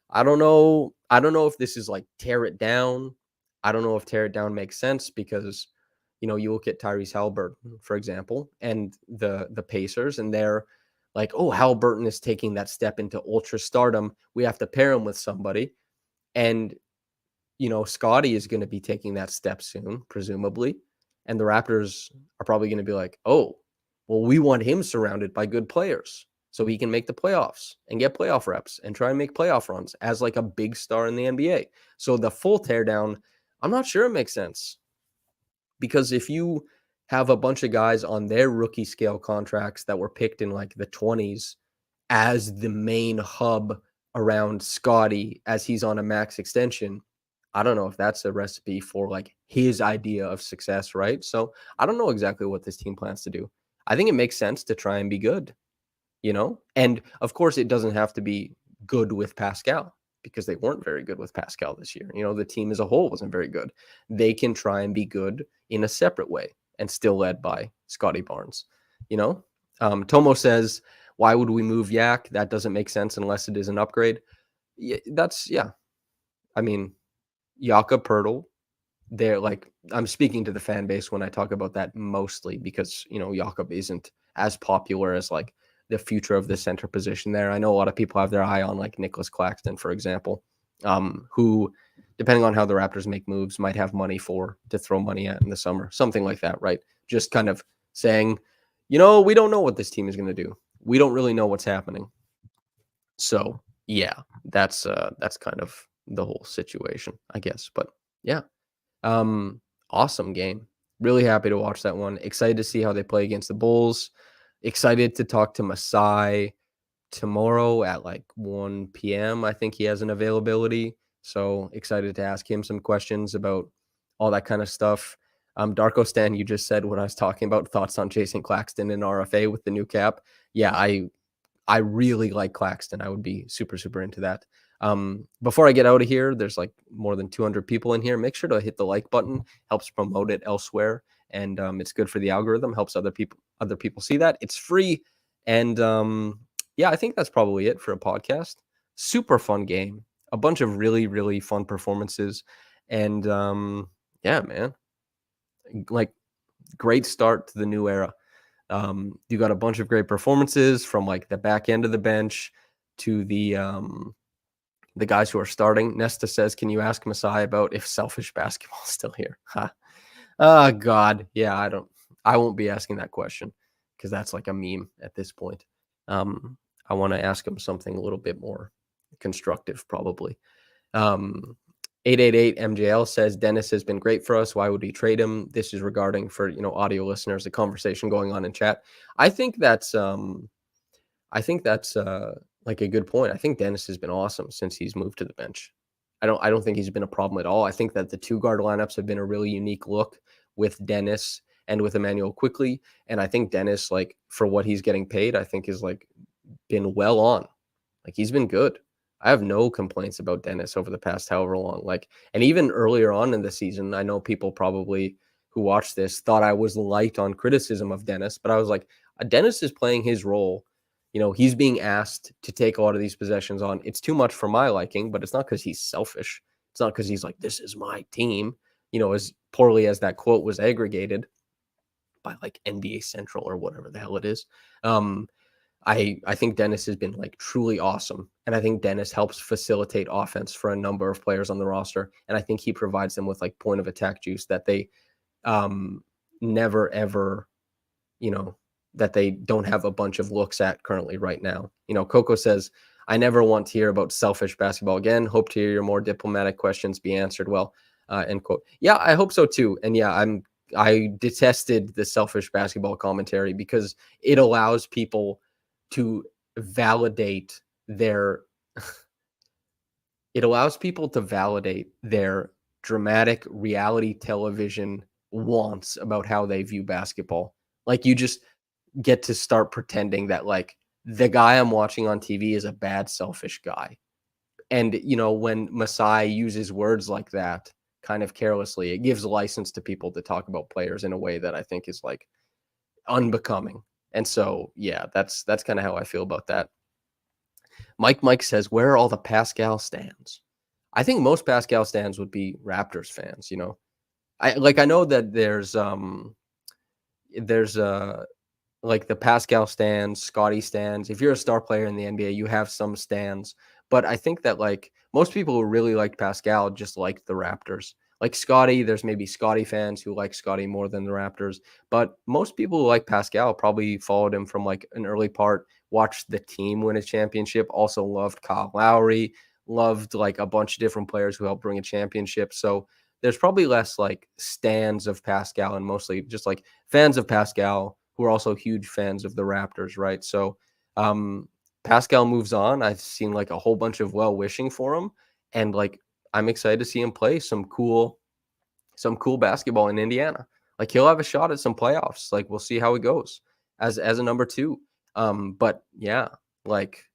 Speaker 1: I don't know if this is like tear it down. I don't know if tear it down makes sense because, you look at Tyrese Halliburton, for example, and the Pacers, and they're like, oh, Halliburton is taking that step into ultra stardom. We have to pair him with somebody. And, Scotty is going to be taking that step soon, presumably. And the Raptors are probably going to be like, oh, well, we want him surrounded by good players so he can make the playoffs and get playoff reps and try and make playoff runs as like a big star in the NBA. So the full teardown, I'm not sure it makes sense, because if you have a bunch of guys on their rookie scale contracts that were picked in like the 20s as the main hub around Scotty as he's on a max extension, I don't know if that's a recipe for like his idea of success, right? So I don't know exactly what this team plans to do. I think it makes sense to try and be good, And of course, it doesn't have to be good with Pascal because they weren't very good with Pascal this year. The team as a whole wasn't very good. They can try and be good in a separate way and still led by Scotty Barnes. Tomo says, why would we move Yak? That doesn't make sense unless it is an upgrade. Yeah. I mean, Jakob Poeltl, they're like, I'm speaking to the fan base when I talk about that mostly because, Jakob isn't as popular as like the future of the center position there. I know a lot of people have their eye on like Nicholas Claxton, for example, who, depending on how the Raptors make moves, might have money to throw money at in the summer, something like that, right? Just kind of saying, we don't know what this team is going to do. We don't really know what's happening. So yeah, that's kind of the whole situation, I guess. But yeah, awesome game. Really happy to watch that one. Excited to see how they play against the Bulls. Excited to talk to Masai. tomorrow at like 1 p.m. I think he has an availability. So excited to ask him some questions about all that kind of stuff. Darko Stan, you just said what I was talking about. Thoughts on Jason Claxton in RFA with the new cap? Yeah, I really like Claxton. I would be super, super into that. Before I get out of here, there's like more than 200 people in here. Make sure to hit the like button. Helps promote it elsewhere, and it's good for the algorithm. Helps other people see that. It's free, and yeah, I think that's probably it for a podcast. Super fun game. A bunch of really, really fun performances, and yeah, man, like great start to the new era. You got a bunch of great performances from like the back end of the bench to the guys who are starting. Nesta says, "Can you ask Masai about if selfish basketball is still here?" Oh God, yeah, I won't be asking that question because that's like a meme at this point. I want to ask him something a little bit more constructive, probably. Um, 888 MJL says Dennis has been great for us. Why would we trade him? This is regarding for audio listeners, the conversation going on in chat. I think that's like a good point. I think Dennis has been awesome since he's moved to the bench. I don't think he's been a problem at all. I think that the two guard lineups have been a really unique look with Dennis and with Emmanuel quickly. And I think Dennis, like for what he's getting paid, I think is like been well on. Like he's been good. I have no complaints about Dennis over the past however long. Like, and even earlier on in the season, I know people probably who watched this thought I was light on criticism of Dennis, but I was like, Dennis is playing his role. He's being asked to take a lot of these possessions on. It's too much for my liking, but it's not because he's selfish. It's not because he's like, this is my team, as poorly as that quote was aggregated by like NBA Central or whatever the hell it is. I think Dennis has been like truly awesome. And I think Dennis helps facilitate offense for a number of players on the roster. And I think he provides them with like point of attack juice that they never, ever, that they don't have a bunch of looks at currently right now. Koko says, I never want to hear about selfish basketball again. Hope to hear your more diplomatic questions be answered well. End quote. Yeah, I hope so too. And yeah, I detested the selfish basketball commentary because it allows people to validate their dramatic reality television wants about how they view basketball. Like you just get to start pretending that like the guy I'm watching on TV is a bad, selfish guy. And, when Masai uses words like that kind of carelessly, it gives license to people to talk about players in a way that I think is like unbecoming. And so, yeah, that's kind of how I feel about that. Mike says, where are all the Pascal stands? I think most Pascal stands would be Raptors fans, I know that there's like the Pascal stands, Scotty stands. If you're a star player in the NBA, you have some stands. But I think that like most people who really liked Pascal just liked the Raptors. Like Scotty, there's maybe Scotty fans who like Scotty more than the Raptors. But most people who like Pascal probably followed him from like an early part, watched the team win a championship, also loved Kyle Lowry, loved like a bunch of different players who helped bring a championship. So there's probably less like stands of Pascal and mostly just like fans of Pascal who are also huge fans of the Raptors, right? So Pascal moves on. I've seen like a whole bunch of well-wishing for him, and like I'm excited to see him play some cool basketball in Indiana. Like he'll have a shot at some playoffs. Like we'll see how it goes as a number two. But yeah, like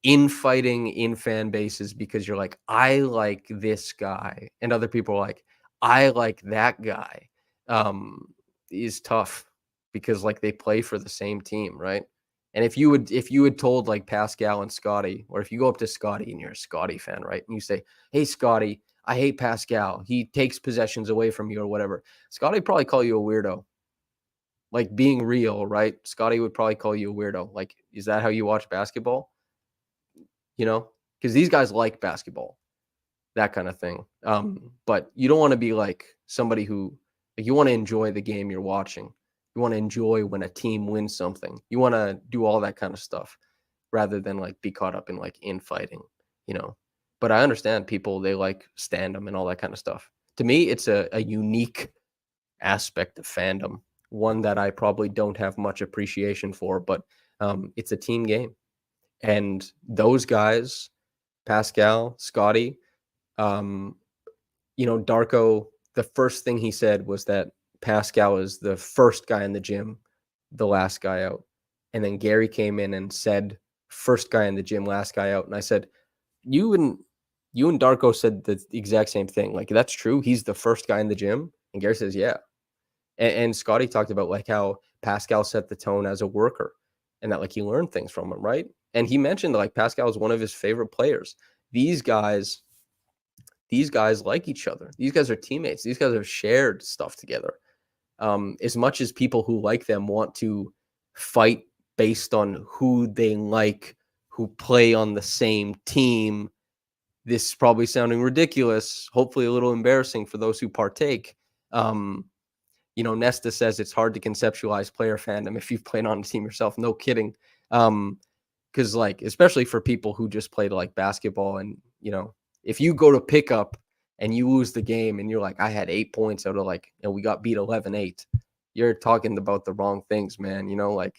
Speaker 1: infighting in fan bases because you're like, I like this guy, and other people are like, I like that guy, is tough because like they play for the same team, right? And if you had told like Pascal and Scotty, or if you go up to Scotty and you're a Scotty fan, right, and you say, hey Scotty, I hate Pascal, he takes possessions away from you or whatever, Scotty would probably call you a weirdo. Like being real, right? Scotty would probably call you a weirdo. Like, is that how you watch basketball? Because these guys like basketball, that kind of thing. But you don't want to be like somebody who, like, you want to enjoy the game you're watching. You want to enjoy when a team wins something. You want to do all that kind of stuff rather than like be caught up in like infighting, But I understand people, they like stand-em and all that kind of stuff. To me, it's a unique aspect of fandom, one that I probably don't have much appreciation for, but it's a team game. And those guys, Pascal, Scotty, um, Darko, the first thing he said was that Pascal is the first guy in the gym, the last guy out. And then Gary came in and said, first guy in the gym, last guy out. And I said, you and Darko said the exact same thing. Like, that's true. He's the first guy in the gym. And Gary says, yeah. And Scotty talked about like how Pascal set the tone as a worker and that like he learned things from him, right? And he mentioned like Pascal is one of his favorite players. These guys like each other. These guys are teammates. These guys have shared stuff together. As much as people who like them want to fight based on who they like, who play on the same team, this is probably sounding ridiculous, hopefully a little embarrassing for those who partake. Nesta says it's hard to conceptualize player fandom if you've played on a team yourself. No kidding. Because like, especially for people who just play like basketball and, if you go to pick up and you lose the game and you're like, I had 8 points out of like, and we got beat 11-8, you're talking about the wrong things, man. Like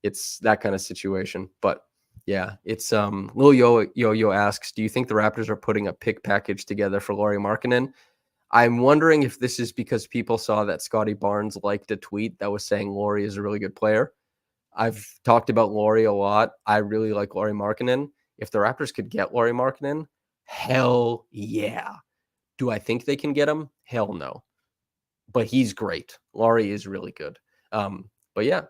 Speaker 1: it's that kind of situation. But yeah, it's Lil Yo asks, do you think the Raptors are putting a pick package together for Lauri Markkanen? I'm wondering if this is because people saw that Scotty Barnes liked a tweet that was saying Lauri is a really good player. I've talked about Lauri a lot. I really like Lauri Markkanen. If the Raptors could get Lauri Markkanen, hell yeah. Do I think they can get him? Hell no. But he's great. Lauri is really good. But yeah,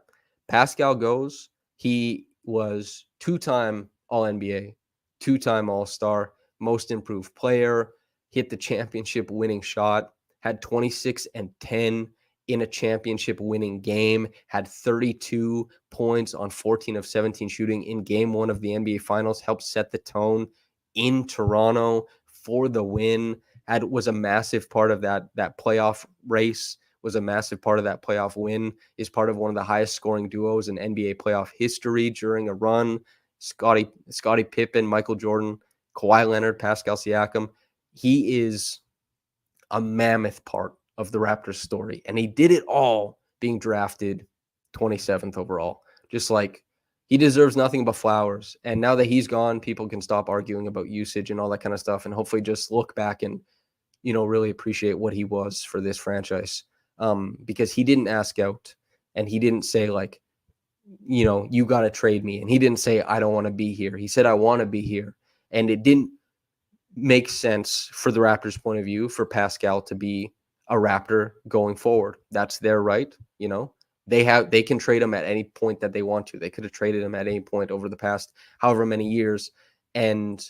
Speaker 1: Pascal goes. He was 2-time All-NBA, 2-time All-Star, most improved player, hit the championship winning shot, had 26 and 10 in a championship winning game, had 32 points on 14 of 17 shooting in game 1 of the NBA Finals, helped set the tone in Toronto for the win, was a massive part of that playoff race, was a massive part of that playoff win, is part of one of the highest scoring duos in NBA playoff history during a run. Scotty Pippen, Michael Jordan, Kawhi Leonard, Pascal Siakam. He is a mammoth part of the Raptors story. And he did it all being drafted 27th overall. Just like he deserves nothing but flowers. And now that he's gone, people can stop arguing about usage and all that kind of stuff and hopefully just look back and, really appreciate what he was for this franchise. Because he didn't ask out and he didn't say like, you got to trade me. And he didn't say, I don't want to be here. He said, I want to be here. And it didn't make sense for the Raptors' point of view for Pascal to be a Raptor going forward. That's their right. They can trade him at any point that they want to. They could have traded him at any point over the past however many years. And,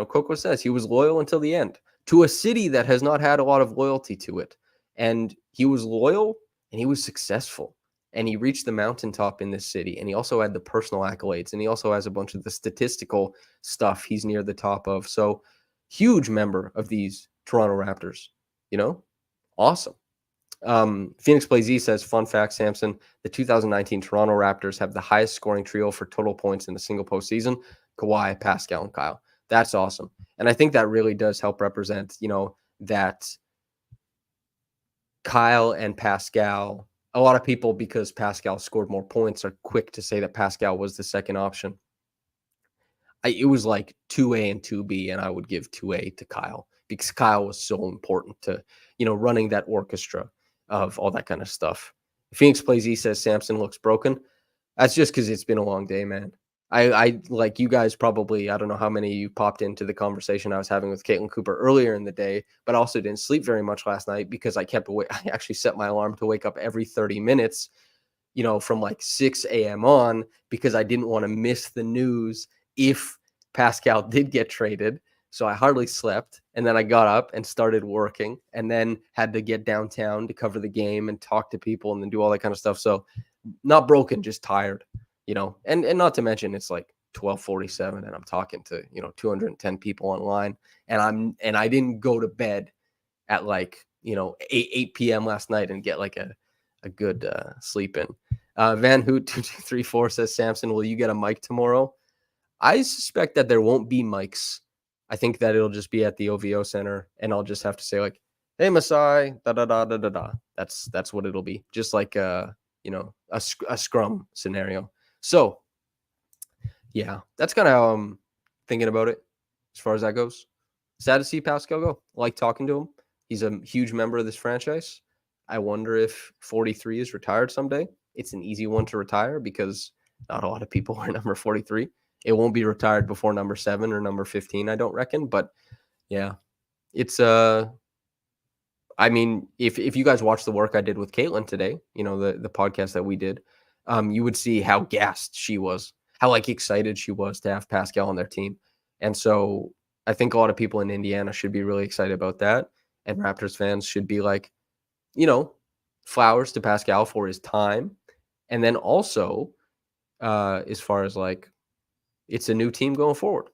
Speaker 1: Koko says he was loyal until the end to a city that has not had a lot of loyalty to it. And he was loyal and he was successful. And he reached the mountaintop in this city. And he also had the personal accolades. And he also has a bunch of the statistical stuff he's near the top of. So huge member of these Toronto Raptors, awesome. Phoenix Plays Z says, fun fact, Samson, the 2019 Toronto Raptors have the highest scoring trio for total points in a single postseason. Kawhi, Pascal, and Kyle. That's awesome. And I think that really does help represent, that Kyle and Pascal, a lot of people, because Pascal scored more points, are quick to say that Pascal was the second option. It was like 2A and 2B, and I would give 2A to Kyle because Kyle was so important to, running that orchestra of all that kind of stuff. Phoenix Plays E says Samson looks broken. That's just because it's been a long day, man. I like you guys probably, I don't know how many of you popped into the conversation I was having with Caitlin Cooper earlier in the day, but I also didn't sleep very much last night because I kept awake. I actually set my alarm to wake up every 30 minutes, from like 6 a.m. on, because I didn't want to miss the news if Pascal did get traded. So I hardly slept. And then I got up and started working and then had to get downtown to cover the game and talk to people and then do all that kind of stuff. So not broken, just tired, and not to mention it's like 12:47 and I'm talking to, 210 people online and I didn't go to bed at like, 8 p.m. last night and get like a good sleep in. Van Hoot 2234 says, Samson, will you get a mic tomorrow? I suspect that there won't be mics. I think that it'll just be at the OVO Center, and I'll just have to say like, "Hey, Masai, da da da da da da." That's what it'll be, just like a scrum scenario. So Yeah, that's kind of how I'm thinking about it as far as that goes. Sad to see Pascal go. Like talking to him. He's a huge member of this franchise. I wonder if 43 is retired someday. It's an easy one to retire because not a lot of people wear number 43. It won't be retired before number 7 or number 15, I don't reckon. But yeah, it's I mean, if you guys watch the work I did with Caitlin today, the podcast that we did, you would see how gassed she was, how like excited she was to have Pascal on their team. And so I think a lot of people in Indiana should be really excited about that. And Raptors fans should be like, flowers to Pascal for his time. And then also, as far as like, it's a new team going forward.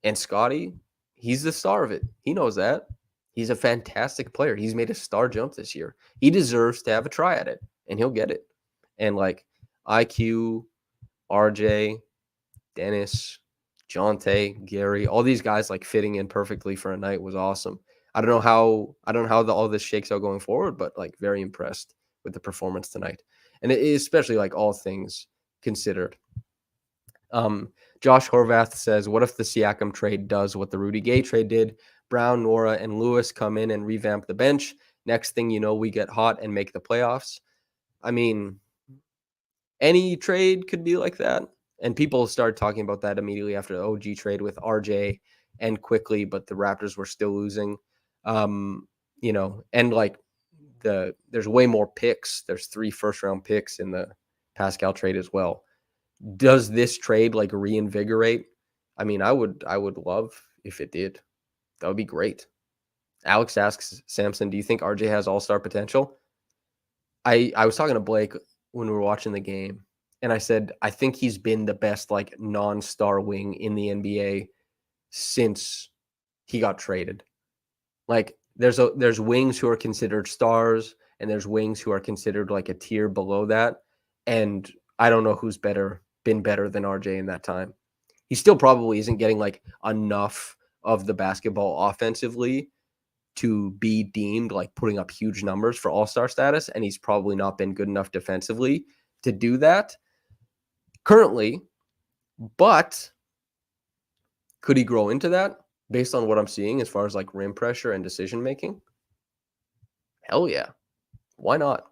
Speaker 1: And Scotty, he's the star of it. He knows that. He's a fantastic player. He's made a star jump this year. He deserves to have a try at it, and he'll get it. And like IQ, RJ, Dennis, Jonte, Gary, all these guys like fitting in perfectly for a night was awesome. I don't know how all this shakes out going forward, but like very impressed with the performance tonight, and especially like all things considered. Josh Horvath says, what if the Siakam trade does what the Rudy Gay trade did? Brown, Nora, and Lewis come in and revamp the bench. Next thing you know, we get hot and make the playoffs. I mean, any trade could be like that. And people started talking about that immediately after the OG trade with RJ and quickly, but the Raptors were still losing. And like there's way more picks. There's 3 first-round picks in the Pascal trade as well. Does this trade like reinvigorate? I mean, I would love if it did. That would be great. Alex asks Samson, do you think RJ has all-star potential? I was talking to Blake when we were watching the game, and I said, I think he's been the best like non-star wing in the NBA since he got traded. Like there's wings who are considered stars, and there's wings who are considered like a tier below that. And I don't know who's been better than RJ in that time. He still probably isn't getting like enough of the basketball offensively to be deemed like putting up huge numbers for all-star status, and he's probably not been good enough defensively to do that currently. But could he grow into that based on what I'm seeing as far as like rim pressure and decision making? Hell yeah. Why not?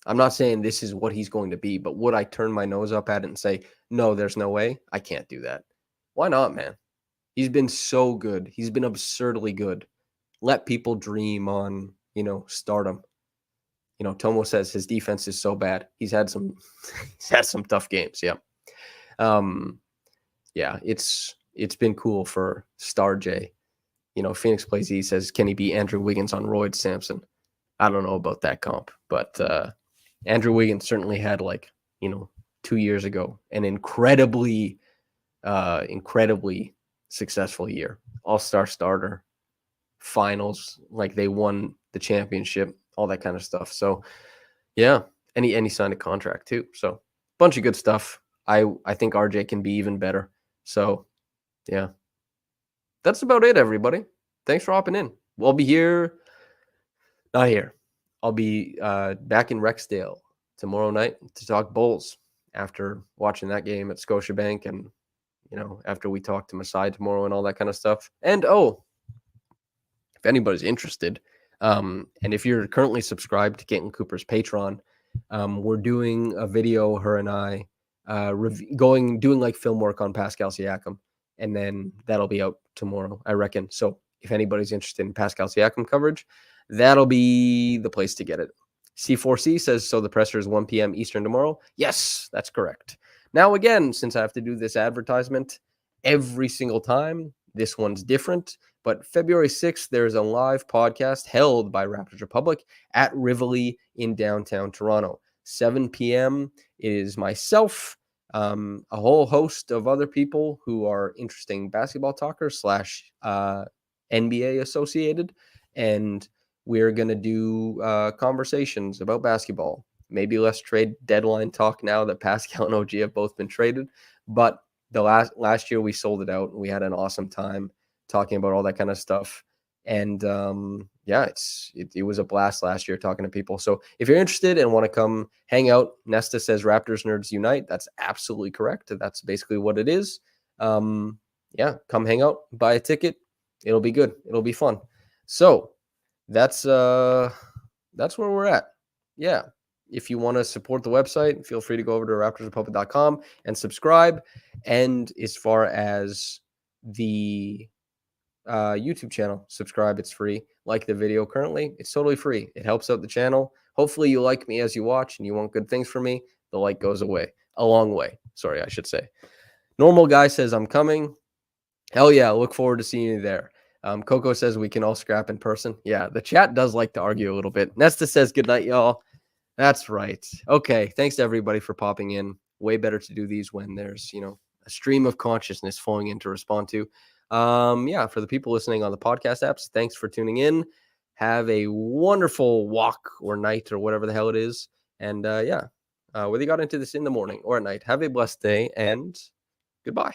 Speaker 1: I'm not saying this is what he's going to be, but would I turn my nose up at it and say, no, there's no way? I can't do that. Why not, man? He's been so good. He's been absurdly good. Let people dream on, stardom. Tomo says his defense is so bad. He's had some tough games. Yeah. Yeah, it's been cool for Star J. Phoenix Plays E says, can he be Andrew Wiggins on roids, Samson? I don't know about that comp, but Andrew Wiggins certainly had 2 years ago an incredibly successful year. All-star starter, finals, like they won the championship, all that kind of stuff. So yeah, and he signed a contract too. So bunch of good stuff. I think RJ can be even better. So yeah, that's about it, everybody. Thanks for hopping in. We'll be here. Not here. I'll be back in Rexdale tomorrow night to talk Bulls after watching that game at Scotiabank, and after we talk to Masai tomorrow and all that kind of stuff. And if anybody's interested, and if you're currently subscribed to Caitlin Cooper's Patreon, we're doing a video, her and I, doing like film work on Pascal Siakam, and then that'll be out tomorrow, I reckon. So if anybody's interested in Pascal Siakam coverage, that'll be the place to get it. C4C says, so the presser is 1 p.m. Eastern tomorrow. Yes, that's correct. Now, again, since I have to do this advertisement every single time, this one's different. But February 6th, there's a live podcast held by Raptors Republic at Rivoli in downtown Toronto. 7 p.m. It is myself, a whole host of other people who are interesting basketball talkers / NBA associated, and we're going to do conversations about basketball. Maybe less trade deadline talk now that Pascal and OG have both been traded. But the last year we sold it out, and we had an awesome time talking about all that kind of stuff. And yeah, it was a blast last year talking to people. So if you're interested and want to come hang out, Nesta says Raptors Nerds Unite. That's absolutely correct. That's basically what it is. Yeah, come hang out, buy a ticket. It'll be good. It'll be fun. So that's where we're at. Yeah. If you want to support the website, feel free to go over to raptorsrepublic.com and subscribe. And as far as the YouTube channel, subscribe. It's free. Like the video currently, it's totally free. It helps out the channel. Hopefully you like me as you watch and you want good things from me. The like goes a long way. Sorry, I should say. Normal guy says I'm coming. Hell yeah, look forward to seeing you there. Koko says we can all scrap in person. Yeah, the chat does like to argue a little bit. Nesta says good night, y'all. That's right. Okay, thanks to everybody for popping in. Way better to do these when there's, a stream of consciousness flowing in to respond to. Yeah, for the people listening on the podcast apps, thanks for tuning in. Have a wonderful walk or night or whatever the hell it is. And whether you got into this in the morning or at night, have a blessed day and goodbye.